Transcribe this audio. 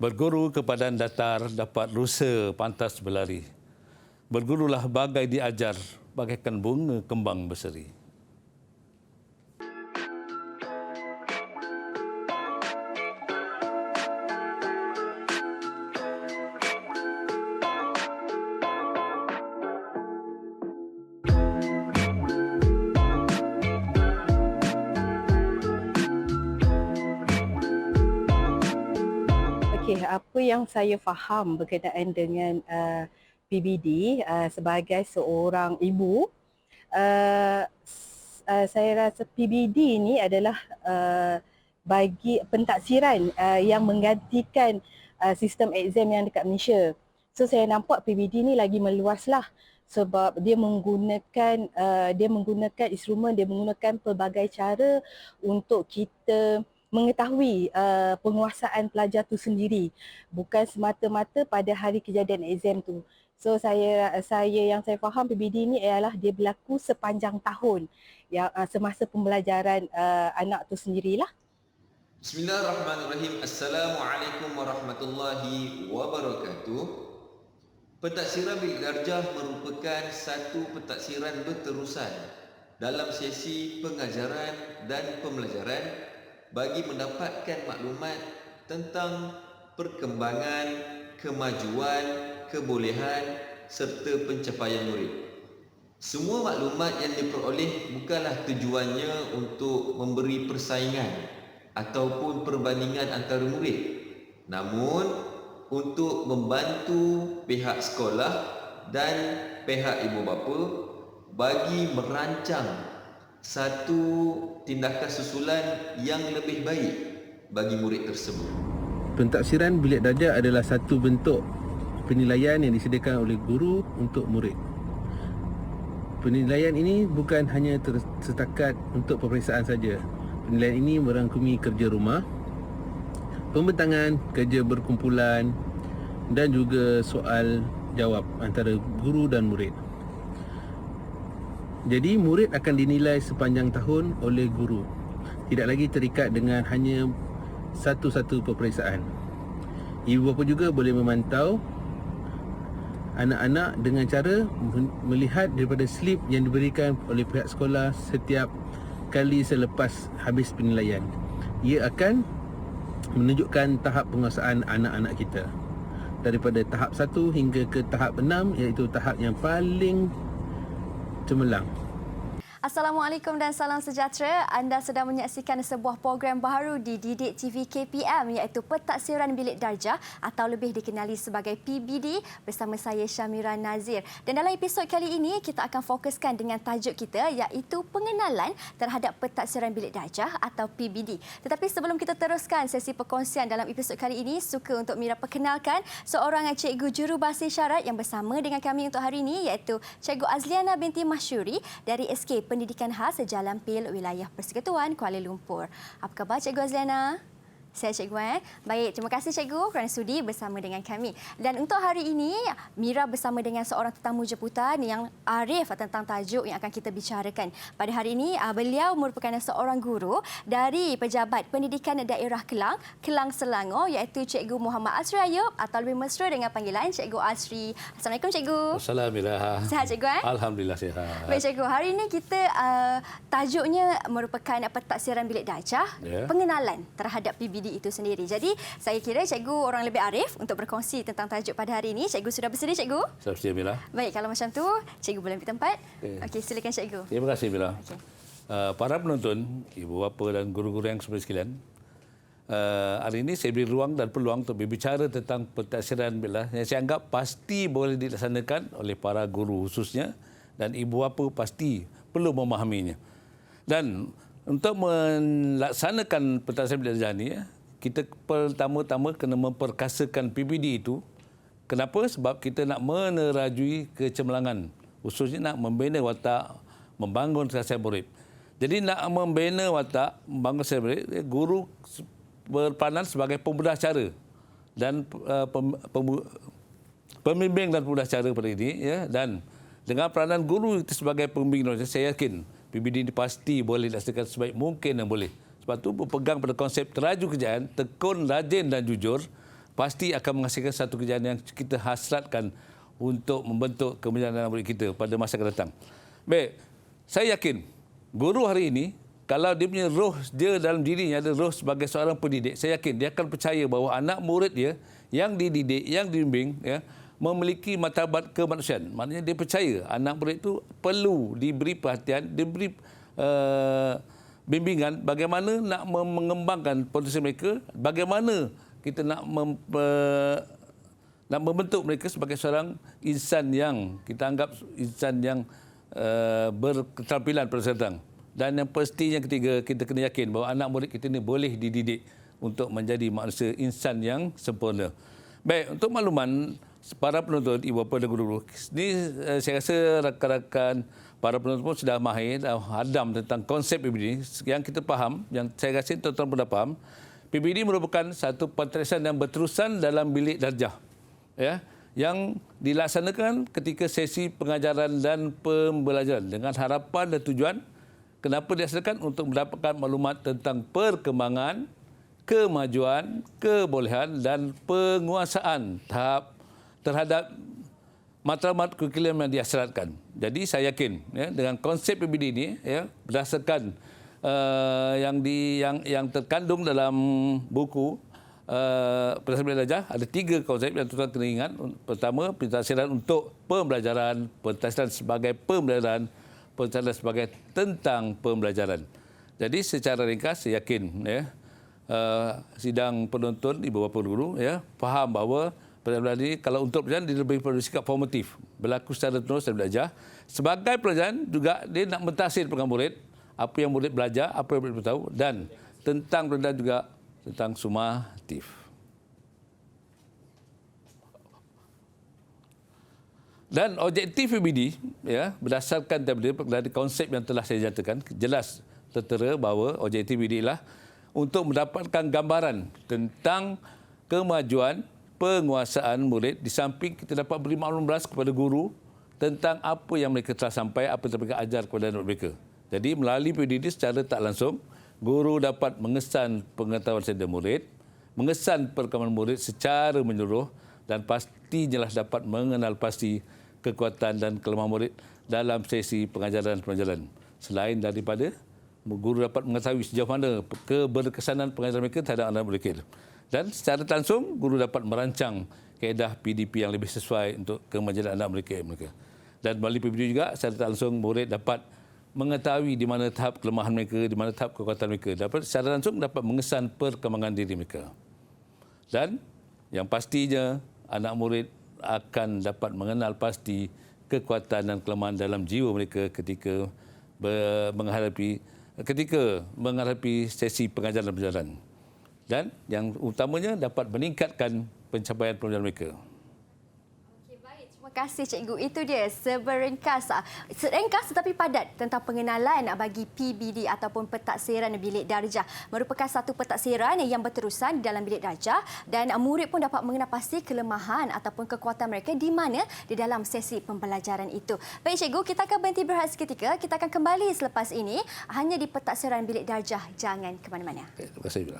Berguru ke padan datar dapat rusa pantas berlari. Bergurulah bagai diajar, bagaikan bunga kembang berseri. Okey, apa yang saya faham berkenaan dengan PBD sebagai seorang ibu, saya rasa PBD ini adalah bagi pentaksiran yang menggantikan sistem exam yang dekat Malaysia. So saya nampak PBD ni lagi meluaslah sebab dia menggunakan instrumen, dia menggunakan pelbagai cara untuk kita mengetahui penguasaan pelajar tu sendiri, bukan semata-mata pada hari kejadian exam tu. So yang saya faham PBD ni ialah dia berlaku sepanjang tahun yang semasa pembelajaran anak tu sendirilah. Bismillahirrahmanirrahim. Assalamualaikum warahmatullahi wabarakatuh. Pentaksiran bilik darjah merupakan satu pentaksiran berterusan dalam sesi pengajaran dan pembelajaran bagi mendapatkan maklumat tentang perkembangan, kemajuan, kebolehan serta pencapaian murid. Semua maklumat yang diperoleh bukanlah tujuannya untuk memberi persaingan ataupun perbandingan antara murid, namun untuk membantu pihak sekolah dan pihak ibu bapa bagi merancang satu tindakan susulan yang lebih baik bagi murid tersebut. Pentaksiran bilik darjah adalah satu bentuk penilaian yang disediakan oleh guru untuk murid. Penilaian ini bukan hanya setakat untuk peperiksaan saja. Penilaian ini merangkumi kerja rumah, pembentangan, kerja berkumpulan dan juga soal jawab antara guru dan murid. Jadi murid akan dinilai sepanjang tahun oleh guru. Tidak lagi terikat dengan hanya satu-satu peperiksaan. Ibu bapa juga boleh memantau anak-anak dengan cara melihat daripada slip yang diberikan oleh pihak sekolah setiap kali selepas habis penilaian. Ia akan menunjukkan tahap penguasaan anak-anak kita daripada tahap 1 hingga ke tahap 6, iaitu tahap yang paling cemerlang. Assalamualaikum dan salam sejahtera. Anda sedang menyaksikan sebuah program baru di Didik TV KPM iaitu Pentaksiran Bilik Darjah atau lebih dikenali sebagai PBD bersama saya Syamira Nazir. Dan dalam episod kali ini kita akan fokuskan dengan tajuk kita iaitu pengenalan terhadap Pentaksiran Bilik Darjah atau PBD. Tetapi sebelum kita teruskan sesi perkongsian dalam episod kali ini, suka untuk Mira perkenalkan seorang cikgu jurubahasa isyarat yang bersama dengan kami untuk hari ini iaitu Cikgu Azliana binti Masyuri dari SK Pendidikan Khas Jalan Pil, Wilayah Persekutuan Kuala Lumpur. Apa khabar Cikgu Azliana? Saya Cikgu. Baik, terima kasih Cikgu kerana sudi bersama dengan kami. Dan untuk hari ini, Mira bersama dengan seorang tetamu jemputan yang arif tentang tajuk yang akan kita bicarakan. Pada hari ini, beliau merupakan seorang guru dari Pejabat Pendidikan Daerah Kelang, Kelang Selangor iaitu Cikgu Muhammad Asri Ayub atau lebih mesra dengan panggilan Cikgu Asri. Assalamualaikum Cikgu. Assalamualaikum. Sihat Cikgu? Alhamdulillah sihat. Baik Cikgu, hari ini kita tajuknya merupakan pentaksiran bilik darjah, pengenalan terhadap PBD itu sendiri. Jadi, saya kira Cikgu orang lebih arif untuk berkongsi tentang tajuk pada hari ini. Cikgu sudah bersedia, Cikgu? Saya bersedia, Mira. Baik, kalau macam tu, Cikgu boleh ambil tempat. Okey, silakan Cikgu. Terima kasih, Mira. Okay. Para penonton, ibu bapa dan guru-guru yang semua sekalian, hari ini saya beri ruang dan peluang untuk berbicara tentang pentaksiran bilik yang saya anggap pasti boleh dilaksanakan oleh para guru khususnya dan ibu bapa pasti perlu memahaminya. Dan untuk melaksanakan pentaksiran bilik darjah ini, kita pertama-tama kena memperkasakan PBD itu. Kenapa? Sebab kita nak menerajui kecemerlangan. Khususnya nak membina watak, membangun rasa murid. Jadi nak membina watak, membangun rasa murid, guru berperanan sebagai pembedah cara dan pembimbing dan pembedah cara pada ini. Ya, dan dengan peranan guru itu sebagai pembimbing, saya yakin PBD ini pasti boleh dilaksanakan sebaik mungkin yang boleh. Sebab itu berpegang pada konsep teraju kerjaan, tekun, rajin dan jujur, pasti akan menghasilkan satu kejayaan yang kita hasratkan untuk membentuk kemenangan anak murid kita pada masa akan datang. Baik, saya yakin guru hari ini, kalau dia punya roh dia dalam dirinya ada roh sebagai seorang pendidik, saya yakin dia akan percaya bahawa anak murid dia yang dididik, yang dibimbing, ya, memiliki martabat kemanusiaan. Maknanya dia percaya anak murid itu perlu diberi perhatian, diberi bimbingan bagaimana nak mengembangkan potensi mereka, bagaimana kita nak membentuk mereka sebagai seorang insan yang kita anggap insan yang berketerampilan pada masa datang. Dan yang pasti yang ketiga, kita kena yakin bahawa anak murid kita ini boleh dididik untuk menjadi manusia insan yang sempurna. Baik, untuk makluman para penonton, ibu bapa dan guru-guru, ini saya rasa rakan-rakan para penonton pun sudah mahir, dah hadam tentang konsep PBD. Yang kita faham, yang saya rasa tuan-tuan pun dah faham, PBD merupakan satu penterusan yang berterusan dalam bilik darjah, ya, yang dilaksanakan ketika sesi pengajaran dan pembelajaran dengan harapan dan tujuan. Kenapa dihasilkan? Untuk mendapatkan maklumat tentang perkembangan, kemajuan, kebolehan dan penguasaan tahap terhadap matlamat kurikulum yang dihasratkan. Jadi saya yakin, ya, dengan konsep PBD ini, ya, berdasarkan yang terkandung dalam buku Pentas Belajar, ada 3 konsep yang tuan-tuan kena ingat. Pertama, pentadsiran untuk pembelajaran, pentadsiran sebagai pembelajaran, pentadsiran sebagai tentang pembelajaran. Jadi secara ringkas saya yakin, ya, sidang penonton, ibu bapa guru, ya, faham bahawa pelajaran ini kalau untuk pelajaran dia lebih pada sikap formatif, berlaku secara terus dan belajar. Sebagai pelajaran juga dia nak mentafsir dengan murid apa yang murid belajar, apa yang murid tahu, dan tentang pelajaran juga tentang sumatif. Dan objektif PBD, ya, berdasarkan dari konsep yang telah saya nyatakan, jelas tertera bahawa objektif PBD ialah untuk mendapatkan gambaran tentang kemajuan penguasaan murid, di samping kita dapat beri maklumat kepada guru tentang apa yang mereka telah sampai, apa yang mereka ajar kepada anak mereka. Jadi melalui PBD secara tak langsung, guru dapat mengesan pengetahuan sedia murid, mengesan perkembangan murid secara menyeluruh, dan pastinya dapat mengenal pasti kekuatan dan kelemahan murid dalam sesi pengajaran pembelajaran. Selain daripada guru dapat mengetahui sejauh mana keberkesanan pengajaran mereka terhadap anak mereka. Dan secara langsung, guru dapat merancang kaedah PDP yang lebih sesuai untuk kemajuan anak mereka. Dan melalui PDP juga, secara langsung murid dapat mengetahui di mana tahap kelemahan mereka, di mana tahap kekuatan mereka. Dapat secara langsung dapat mengesan perkembangan diri mereka. Dan yang pastinya, anak murid akan dapat mengenal pasti kekuatan dan kelemahan dalam jiwa mereka ketika menghadapi sesi pengajaran dan pembelajaran. Dan yang utamanya dapat meningkatkan pencapaian pembelajaran mereka. Terima kasih Cikgu. Itu dia seringkas tetapi padat tentang pengenalan bagi PBD ataupun pentaksiran bilik darjah. Merupakan satu pentaksiran yang berterusan dalam bilik darjah dan murid pun dapat mengenal pasti kelemahan ataupun kekuatan mereka di mana di dalam sesi pembelajaran itu. Baik Cikgu, kita akan berhenti berehat seketika. Kita akan kembali selepas ini hanya di pentaksiran bilik darjah. Jangan ke mana-mana. Terima kasih.